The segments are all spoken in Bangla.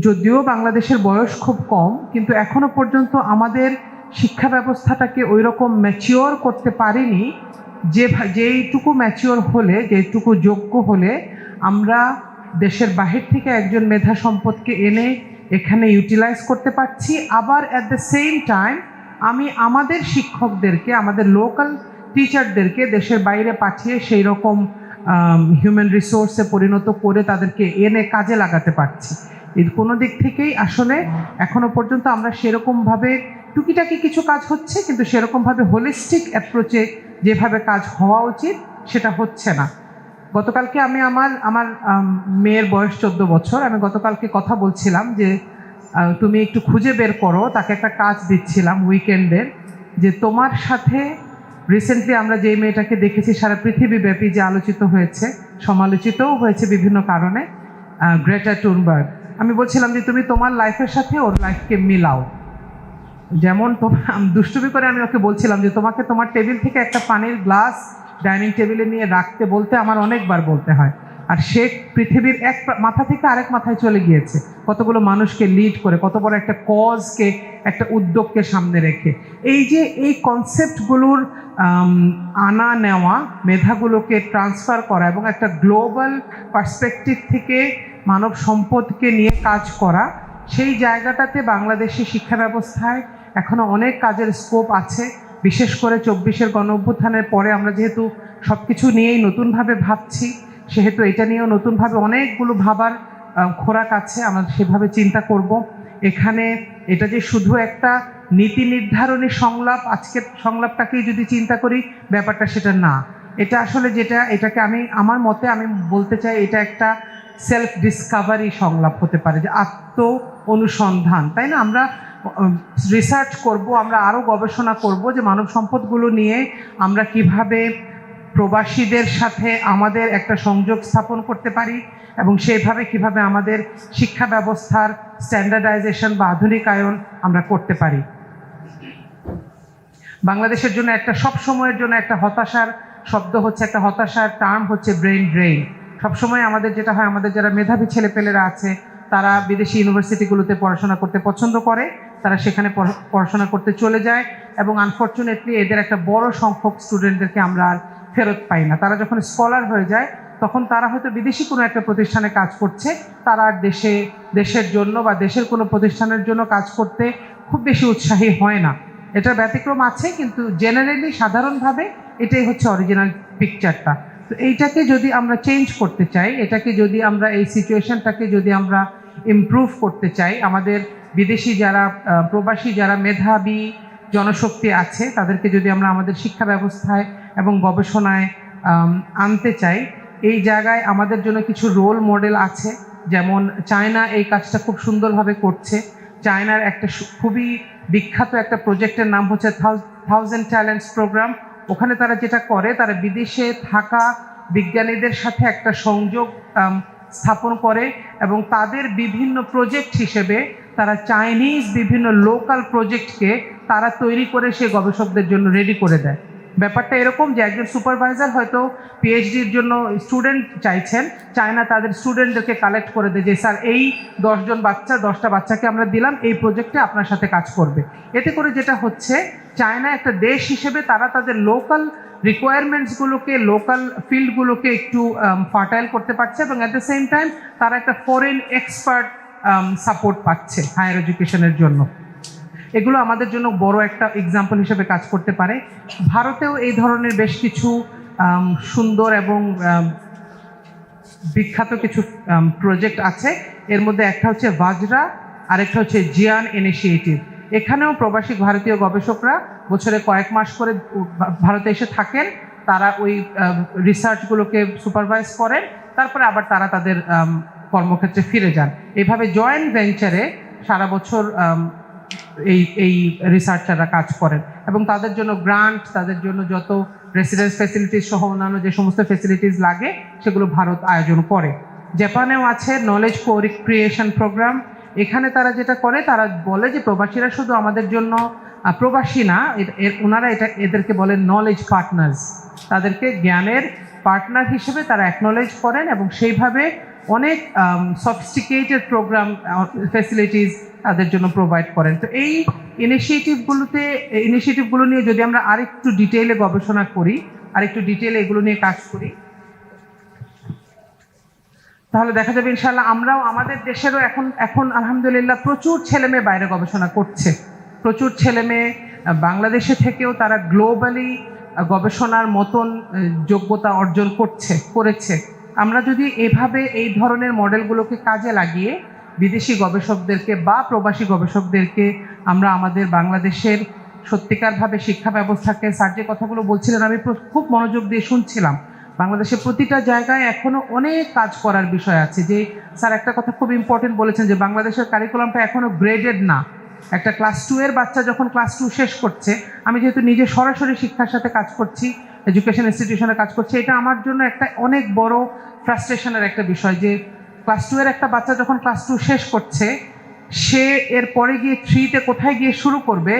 যদিও বাংলাদেশের বয়স খুব কম, কিন্তু এখনো পর্যন্ত আমাদের শিক্ষা ব্যবস্থাটাকে ওই রকম ম্যাচিওর করতে পারিনি যেইটুকু ম্যাচিওর হলে, যেটুকু যোগ্য হলে আমরা দেশের বাহির থেকে একজন মেধা সম্পদকে এনে এখানে ইউটিলাইজ করতে পারছি। আবার অ্যাট দ্য সেম টাইম আমি আমাদের শিক্ষকদেরকে, আমাদের লোকাল টিচারদেরকে দেশের বাইরে পাঠিয়ে সেই রকম হিউম্যান রিসোর্সে পরিণত করে তাদেরকে এনে কাজে লাগাতে পারছি। এর কোনো দিক থেকেই আসলে এখনো পর্যন্ত আমরা সেরকমভাবে, টুকিটাকি কিছু কাজ হচ্ছে কিন্তু সেরকমভাবে হোলিস্টিক অ্যাপ্রোচে যেভাবে কাজ হওয়া উচিত সেটা হচ্ছে না। গতকালকে আমি আমার মেয়ের বয়স 14 বছর, আমি গতকালকে কথা বলছিলাম যে তুমি একটু খুঁজে বের করো, তাকে একটা কাজ দিচ্ছিলাম উইকেন্ডের, যে তোমার সাথে রিসেন্টলি আমরা যে মেয়েটাকে দেখেছি সারা পৃথিবীব্যাপী যে আলোচিত হয়েছে, সমালোচিতও হয়েছে বিভিন্ন কারণে, গ্রেটা টুনবার্গ, আমি বলছিলাম যে তুমি তোমার লাইফের সাথে ওর লাইফকে মিলাও। যেমন দুষ্টুমি করে আমি ওকে বলছিলাম যে তোমাকে তোমার টেবিল থেকে একটা পানির গ্লাস ডাইনিং টেবিলে নিয়ে রাখতে বলতে আমার অনেকবার বলতে হয়, আর সে পৃথিবীর এক মাথা থেকে আরেক মাথায় চলে গিয়েছে, কতগুলো মানুষকে লিড করে, কত বড় একটা কজকে, একটা উদ্যোগকে সামনে রেখে। এই যে এই কনসেপ্টগুলোর আনা নেওয়া, মেধাগুলোকে ট্রান্সফার করা এবং একটা গ্লোবাল পার্সপেক্টিভ থেকে মানব সম্পদকে নিয়ে কাজ করা, সেই জায়গাটাতে বাংলাদেশি শিক্ষা ব্যবস্থায় এখনো অনেক কাজের স্কোপ আছে। বিশেষ করে 24-এর গণঅভ্যুত্থানের পরে আমরা যেহেতু সব কিছু নিয়েই নতুনভাবে ভাবছি, সেহেতু এটা নিয়েও নতুনভাবে অনেকগুলো ভাবার খোরাক আছে, আমরা সেভাবে চিন্তা করব। এখানে এটা যে শুধু একটা নীতি নির্ধারণী সংলাপ, আজকের সংলাপটাকেই যদি চিন্তা করি, ব্যাপারটা সেটা না। এটা আসলে এটাকে আমার মতে আমি বলতে চাই, এটা একটা সেলফ ডিসকাভারি সংলাপ হতে পারে, যে আত্ম অনুসন্ধান, তাই না? আমরা রিসার্চ করব, আমরা আরও গবেষণা করব যে মানব সম্পদগুলো নিয়ে আমরা কিভাবে প্রবাসীদের সাথে আমাদের একটা সংযোগ স্থাপন করতে পারি, এবং সেইভাবে কিভাবে আমাদের শিক্ষা ব্যবস্থার স্ট্যান্ডার্ডাইজেশন বা আধুনিকায়ন আমরা করতে পারি। বাংলাদেশের জন্য একটা সব সময়ের জন্য একটা হতাশার শব্দ হচ্ছে, একটা হতাশার টার্ম হচ্ছে ব্রেন ড্রেইন। সবসময় আমাদের যেটা হয়, আমাদের যারা মেধাবী ছেলেপেলেরা আছে তারা বিদেশি ইউনিভার্সিটিগুলোতে পড়াশোনা করতে পছন্দ করে, তারা সেখানে পড়াশোনা করতে চলে যায়, এবং আনফর্চুনেটলি এদের একটা বড় সংখ্যক স্টুডেন্টদেরকে আমরা আর ফেরত পাই না। তারা যখন স্কলার হয়ে যায় তখন তারা হয়তো বিদেশি কোনো একটা প্রতিষ্ঠানে কাজ করছে, তারা আর দেশের জন্য বা দেশের কোনো প্রতিষ্ঠানের জন্য কাজ করতে খুব বেশি উৎসাহী হয় না। এটার ব্যতিক্রম আছে, কিন্তু জেনারেলি সাধারণভাবে এটাই হচ্ছে অরিজিনাল পিকচারটা। তো এইটাকে যদি আমরা চেঞ্জ করতে চাই, এটাকে যদি আমরা, এই সিচুয়েশনটাকে যদি আমরা ইমপ্রুভ করতে চাই, আমাদের বিদেশি যারা প্রবাসী যারা মেধাবী জনশক্তি আছে তাদেরকে যদি আমরা আমাদের শিক্ষা ব্যবস্থায় এবং গবেষণায় আনতে চাই, এই জায়গায় আমাদের জন্য কিছু রোল মডেল আছে। যেমন চায়না এই কাজটা খুব সুন্দরভাবে করছে। চায়নার একটা খুবই বিখ্যাত একটা প্রজেক্টের নাম হচ্ছে 1000 ট্যালেন্টস প্রোগ্রাম। ওখানে তারা যেটা করে, তারা বিদেশে থাকা বিজ্ঞানীদের সাথে একটা সংযোগ স্থাপন করে, এবং তাদের বিভিন্ন প্রজেক্ট হিসেবে তারা চাইনিজ বিভিন্ন লোকাল প্রজেক্টকে তারা তৈরি করে সে গবেষকদের জন্য রেডি করে দেয়। ব্যাপারটা এরকম যে একজন সুপারভাইজার হয়তো পিএইচডির জন্য স্টুডেন্ট চাইছেন, চায়না তাদের স্টুডেন্টদেরকে কালেক্ট করে দেয় যে স্যার এই 10টা বাচ্চাকে আমরা দিলাম, এই প্রজেক্টে আপনার সাথে কাজ করবে। এতে করে যেটা হচ্ছে, চায়না একটা দেশ হিসেবে তারা তাদের লোকাল রিকোয়ারমেন্টসগুলোকে, লোকাল ফিল্ডগুলোকে একটু ফার্টাইল করতে পারছে, এবং অ্যাট দ্য সেম টাইম তারা একটা ফরেন এক্সপার্ট সাপোর্ট পাচ্ছে হায়ার এডুকেশনের জন্য। এগুলো আমাদের জন্য বড় একটা এক্সাম্পল হিসেবে কাজ করতে পারে। ভারতেও এই ধরনের বেশ কিছু সুন্দর এবং বিখ্যাত কিছু প্রজেক্ট আছে। এর মধ্যে একটা হচ্ছে ভাজরা, আরেকটা হচ্ছে জিয়ান ইনিশিয়েটিভ। এখানেও প্রবাসী ভারতীয় গবেষকরা বছরে কয়েক মাস করে ভারতে এসে থাকেন, তারা ওই রিসার্চগুলোকে সুপারভাইজ করেন, তারপরে আবার তারা তাদের কর্মক্ষেত্রে ফিরে যান। এইভাবে জয়েন্ট ভেঞ্চারে সারা বছর এই রিসার্চাররা কাজ করেন, এবং তাদের জন্য গ্রান্ট, তাদের জন্য যত রেসিডেন্স ফ্যাসিলিটিস সহ অন্যান্য যে সমস্ত ফ্যাসিলিটিস লাগে সেগুলো ভারত আয়োজন করে। জাপানেও আছে নলেজ ক্রিয়েশন প্রোগ্রাম। এখানে তারা যেটা করে, তারা বলে যে প্রবাসীরা শুধু আমাদের জন্য প্রবাসী না, ওনারা এদেরকে বলে নলেজ পার্টনার্স। তাদেরকে জ্ঞানের পার্টনার হিসেবে তারা অ্যাকনলেজ করেন, এবং সেইভাবে অনেক সফিস্টিকেটেড প্রোগ্রাম ফ্যাসিলিটিস তাদের জন্য প্রোভাইড করেন। তো এই ইনিশিয়েটিভগুলো নিয়ে যদি আমরা আরেকটু ডিটেইলে গবেষণা করি, আরেকটু ডিটেইলে এগুলো নিয়ে কাজ করি, তাহলে দেখা যাবে ইনশাআল্লাহ আমরাও আমাদের দেশেরও এখন আলহামদুলিল্লাহ প্রচুর ছেলেমেয়ে বাইরে গবেষণা করছে। প্রচুর ছেলেমেয়ে বাংলাদেশে থেকেও তারা গ্লোবালি গবেষণার মতন যোগ্যতা অর্জন করেছে। আমরা যদি এভাবে এই ধরনের মডেলগুলোকে কাজে লাগিয়ে বিদেশি গবেষকদেরকে বা প্রবাসী গবেষকদেরকে আমরা আমাদের বাংলাদেশের সত্যিকারভাবে শিক্ষা ব্যবস্থাকে, স্যার যে কথাগুলো বলছিলেন আমি খুব মনোযোগ দিয়ে শুনছিলাম, বাংলাদেশের প্রতিটা জায়গায় এখনও অনেক কাজ করার বিষয় আছে। যে স্যার একটা কথা খুব ইম্পর্টেন্ট বলেছেন যে বাংলাদেশের কারিকুলামটা এখনও গ্রেডেড না। একটা ক্লাস 2 এর বাচ্চা যখন ক্লাস 2 শেষ করছে, আমি যেহেতু নিজে সরাসরি শিক্ষার সাথে কাজ করছি, এডুকেশন ইনস্টিটিউশনে কাজ করছি, এটা আমার জন্য একটা অনেক বড় ফ্রাস্ট্রেশনের একটা বিষয় যে ক্লাস 2 এর একটা বাচ্চা যখন ক্লাস 2 শেষ করছে, সে এর পরে গিয়ে 3তে কোথায় গিয়ে শুরু করবে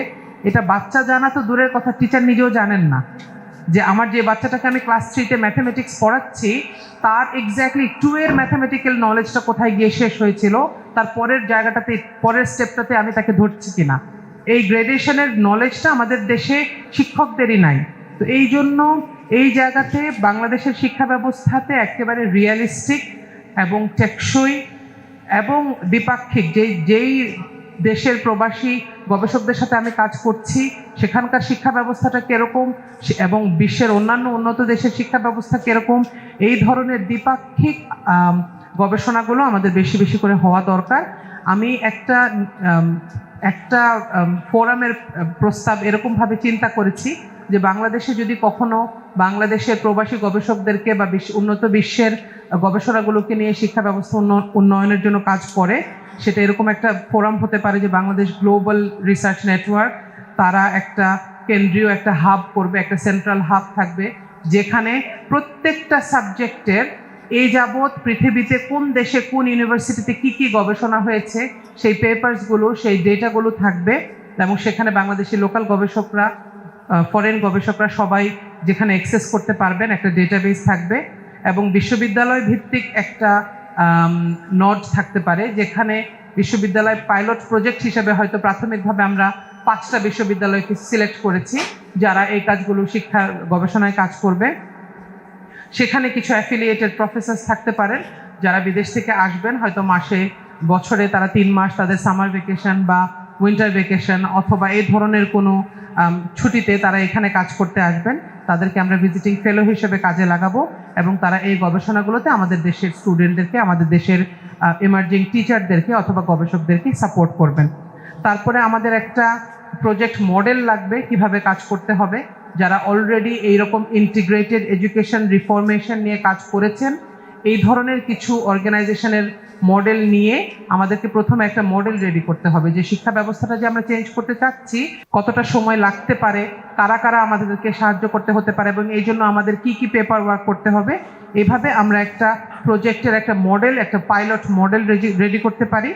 এটা বাচ্চা জানা তো দূরের কথা, টিচার নিজেও জানেন না যে আমার যে বাচ্চাটাকে আমি ক্লাস 3তে ম্যাথামেটিক্স পড়াচ্ছি তার এক্স্যাক্টলি 2 এর ম্যাথামেটিক্যাল নলেজটা কোথায় গিয়ে শেষ হয়েছিল, তার পরের জায়গাটাতে, পরের স্টেপটাতে আমি তাকে ধরছি কিনা। এই গ্রেডেশনের নলেজটা আমাদের দেশে শিক্ষকদেরই নাই। তো এই জন্য এই জায়গাতে বাংলাদেশের শিক্ষা ব্যবস্থাতে একেবারে রিয়েলিস্টিক এবং টেকসই এবং দ্বিপাক্ষিক যেই দেশের প্রবাসী গবেষকদের সাথে আমি কাজ করছি সেখানকার শিক্ষা ব্যবস্থাটা কীরকম এবং বিশ্বের অন্যান্য উন্নত দেশের শিক্ষা ব্যবস্থা কীরকম, এই ধরনের দ্বিপাক্ষিক গবেষণাগুলো আমাদের বেশি বেশি করে হওয়া দরকার। আমি একটা ফোরামের প্রস্তাব এরকমভাবে চিন্তা করেছি যে বাংলাদেশে যদি কখনো বাংলাদেশের প্রবাসী গবেষকদেরকে বা উন্নত বিশ্বের গবেষণাগুলোকে নিয়ে শিক্ষা ব্যবস্থা উন্নয়নের জন্য কাজ করে, সেটা এরকম একটা ফোরাম হতে পারে যে বাংলাদেশ গ্লোবাল রিসার্চ নেটওয়ার্ক, তারা একটা কেন্দ্রীয় একটা হাব করবে, একটা সেন্ট্রাল হাব থাকবে যেখানে প্রত্যেকটা সাবজেক্টের এই যাবৎ পৃথিবীতে কোন দেশে কোন ইউনিভার্সিটিতে কি কি গবেষণা হয়েছে সেই পেপারসগুলো, সেই ডেটাগুলো থাকবে এবং সেখানে বাংলাদেশি লোকাল গবেষকরা, ফরেন গবেষকরা সবাই যেখানে অ্যাক্সেস করতে পারবেন, একটা ডেটাবেস থাকবে এবং বিশ্ববিদ্যালয় ভিত্তিক একটা নড থাকতে পারে যেখানে বিশ্ববিদ্যালয় পাইলট প্রজেক্ট হিসেবে হয়তো প্রাথমিকভাবে আমরা 5টা বিশ্ববিদ্যালয়কে সিলেক্ট করেছি যারা এই কাজগুলো শিক্ষা গবেষণায় কাজ করবে। সেখানে কিছু অ্যাফিলিয়েটেড প্রফেসর থাকতে পারেন যারা বিদেশ থেকে আসবেন, হয়তো বছরে তারা 3 মাস তাদের সামার ভ্যাকেশন বা উইন্টার ভ্যাকেশন অথবা এই ধরনের কোনো ছুটিতে তারা এখানে কাজ করতে আসবেন। তাদেরকে আমরা ভিজিটিং ফেলো হিসেবে কাজে লাগাবো এবং তারা এই গবেষণাগুলোতে আমাদের দেশের স্টুডেন্টদেরকে, আমাদের দেশের এমার্জিং টিচারদেরকে অথবা গবেষকদেরকে সাপোর্ট করবেন। তারপরে আমাদের একটা প্রজেক্ট মডেল লাগবে কিভাবে কাজ করতে হবে। যারা অলরেডি এইরকম ইন্টিগ্রেটেড এডুকেশন রিফরমেশন নিয়ে কাজ করেছেন, এই ধরনের কিছু অর্গানাইজেশনের মডেল নিয়ে আমাদেরকে প্রথমে একটা মডেল রেডি করতে হবে যে শিক্ষা ব্যবস্থাটা যে আমরা চেঞ্জ করতে চাচ্ছি কতটা সময় লাগতে পারে, কারা কারা আমাদেরকে সাহায্য করতে হতে পারে এবং এই জন্য আমাদের কি কি পেপার ওয়ার্ক করতে হবে। এইভাবে আমরা একটা প্রজেক্টের একটা মডেল, একটা পাইলট মডেল রেডি করতে পারি।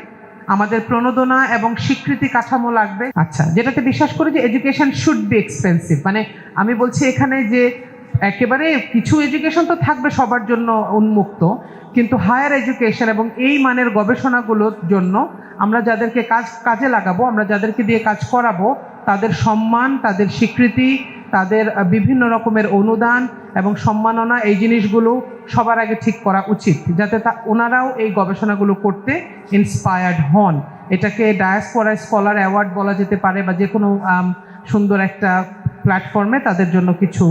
আমাদের প্রণোদনা এবং স্বীকৃতি কাঠামো লাগবে, আচ্ছা, যেটাতে বিশ্বাস করি যে এডুকেশন শুড বি এক্সপেন্সিভ। মানে আমি বলছি এখানে যে একেবারে কিছু এডুকেশন তো থাকবে সবার জন্য উন্মুক্ত, কিন্তু হায়ার এডুকেশন এবং এই মানের গবেষণাগুলোর জন্য আমরা যাদেরকে কাজে লাগাবো, আমরা যাদেরকে দিয়ে কাজ করাবো, তাদের সম্মান, তাদের স্বীকৃতি, তাদের বিভিন্ন রকমের অনুদান এবং সম্মাননা, এই জিনিসগুলো সবার আগে ঠিক করা উচিত যাতে ওনারাও এই গবেষণাগুলো করতে ইন্সপায়ার্ড হন। এটাকে ডায়াসপোরা স্কলার অ্যাওয়ার্ড বলা যেতে পারে বা যে কোনো সুন্দর একটা প্ল্যাটফর্মে তাদের জন্য কিছু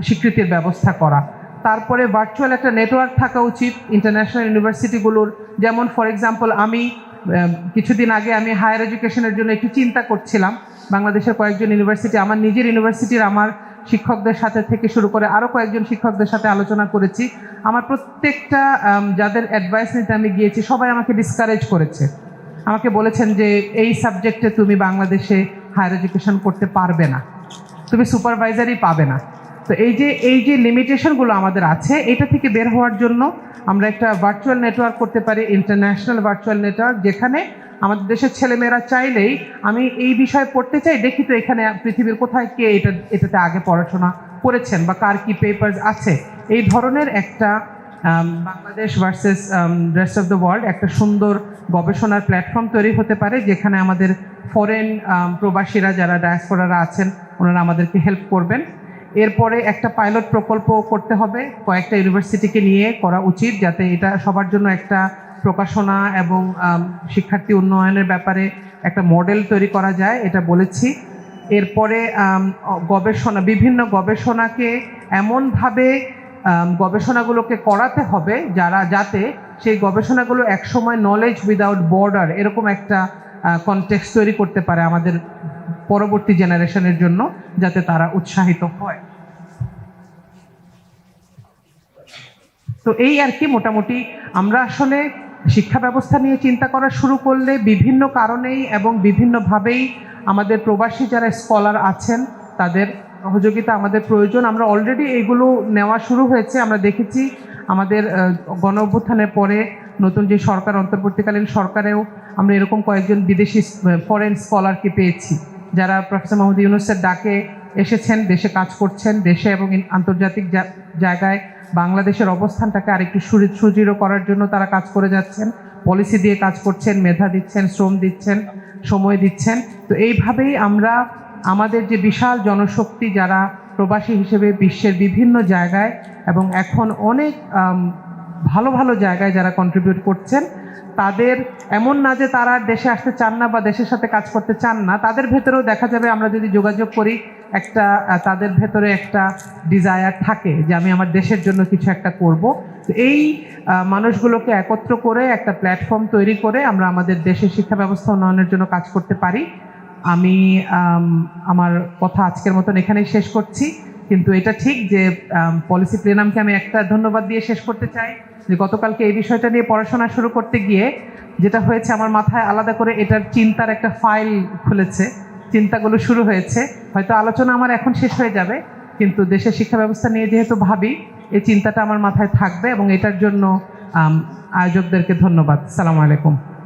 স্বীকৃতির ব্যবস্থা করা। তারপরে ভার্চুয়াল একটা নেটওয়ার্ক থাকা উচিত ইন্টারন্যাশনাল ইউনিভার্সিটিগুলোর। যেমন ফর এক্সাম্পল আমি কিছুদিন আগে আমি হায়ার এডুকেশনের জন্য একটু চিন্তা করছিলাম। বাংলাদেশের কয়েকজন ইউনিভার্সিটি, আমার নিজের ইউনিভার্সিটির আমার শিক্ষকদের সাথে থেকে শুরু করে আরও কয়েকজন শিক্ষকদের সাথে আলোচনা করেছি। আমার প্রত্যেকটা যাদের অ্যাডভাইস নিতে আমি গিয়েছি সবাই আমাকে ডিসকারেজ করেছে, আমাকে বলেছেন যে এই সাবজেক্টে তুমি বাংলাদেশে হায়ার এডুকেশন করতে পারবে না, তুমি সুপারভাইজারই পাবে না। তো এই যে লিমিটেশনগুলো আমাদের আছে, এটা থেকে বের হওয়ার জন্য আমরা একটা ভার্চুয়াল নেটওয়ার্ক করতে পারি, ইন্টারন্যাশনাল ভার্চুয়াল নেটওয়ার্ক, যেখানে আমাদের দেশের ছেলেমেয়েরা চাইলেই আমি এই বিষয়ে পড়তে চাই, দেখি তো এখানে পৃথিবীর কোথায় কে এটাতে আগে পড়াশোনা করেছেন বা কার কি পেপারস আছে, এই ধরনের একটা Bangladesh versus rest of the world একটা সুন্দর গবেষণার প্ল্যাটফর্ম তৈরি হতে পারে, যেখানে আমাদের ফরেন প্রবাসীরা যারা ডায়াসপোরারা আছেন ওনারা আমাদেরকে হেল্প করবেন। এরপরে একটা পাইলট প্রকল্প করতে হবে, কয়েকটা ইউনিভার্সিটিকে নিয়ে করা উচিত, যাতে এটা সবার জন্য একটা প্রকাশনা এবং শিক্ষার্থী উন্নয়নের ব্যাপারে একটা মডেল তৈরি করা যায়, এটা বলেছি। এরপরে গবেষণা, বিভিন্ন গবেষণাকে এমনভাবে গবেষণাগুলোকে করাতে হবে যাতে সেই গবেষণাগুলো একসময় নলেজ উইদাউট বর্ডার এরকম একটা কনটেক্সট তৈরি করতে পারে আমাদের পরবর্তী জেনারেশনের জন্য, যাতে তারা উৎসাহিত হয়। তো এই আর কি মোটামুটি আমরা আসলে শিক্ষা ব্যবস্থা নিয়ে চিন্তা করা শুরু করলে বিভিন্ন কারণেই এবং বিভিন্নভাবেই আমাদের প্রবাসী যারা স্কলার আছেন তাদের সহযোগিতা আমাদের প্রয়োজন। আমরা অলরেডি এইগুলো নেওয়া শুরু হয়েছে। আমরা দেখেছি আমাদের গণ অভ্যুত্থানের পরে নতুন যে সরকার, অন্তর্বর্তীকালীন সরকারেও আমরা এরকম কয়েকজন বিদেশি ফরেন স্কলারকে পেয়েছি, যারা প্রফেসর মোহাম্মদ ইউনূসের ডাকে এসেছেন, দেশে কাজ করছেন, দেশে এবং আন্তর্জাতিক জায়গায় বাংলাদেশের অবস্থানটাকে আরেকটু সুদৃঢ় করার জন্য তারা কাজ করে যাচ্ছেন, পলিসি দিয়ে কাজ করছেন, মেধা দিচ্ছেন, শ্রম দিচ্ছেন, সময় দিচ্ছেন। তো এইভাবেই আমরা আমাদের যে বিশাল জনশক্তি যারা প্রবাসী হিসেবে বিশ্বের বিভিন্ন জায়গায় এবং এখন অনেক ভালো ভালো জায়গায় যারা কন্ট্রিবিউট করছেন, তাদের এমন না যে তারা দেশে আসতে চান না বা দেশের সাথে কাজ করতে চান না, তাদের ভেতরেও দেখা যাবে আমরা যদি যোগাযোগ করি একটা তাদের ভেতরে একটা ডিজায়ার থাকে যে আমি আমার দেশের জন্য কিছু একটা করব। তো এই মানুষগুলোকে একত্র করে একটা প্ল্যাটফর্ম তৈরি করে আমরা আমাদের দেশের শিক্ষা ব্যবস্থা উন্নয়নের জন্য কাজ করতে পারি। আমি আমার কথা আজকের মতন এখানেই শেষ করছি, কিন্তু এটা ঠিক যে পলিসি প্লেনামকে আমি একটা ধন্যবাদ দিয়ে শেষ করতে চাই যে গতকালকে এই বিষয়টা নিয়ে পড়াশোনা শুরু করতে গিয়ে যেটা হয়েছে, আমার মাথায় আলাদা করে এটার চিন্তার একটা ফাইল খুলেছে, চিন্তাগুলো শুরু হয়েছে। হয়তো আলোচনা আমার এখন শেষ হয়ে যাবে, কিন্তু দেশের শিক্ষা ব্যবস্থা নিয়ে যেহেতু ভাবি, এই চিন্তাটা আমার মাথায় থাকবে এবং এটার জন্য আয়োজকদেরকে ধন্যবাদ। আসসালামু আলাইকুম।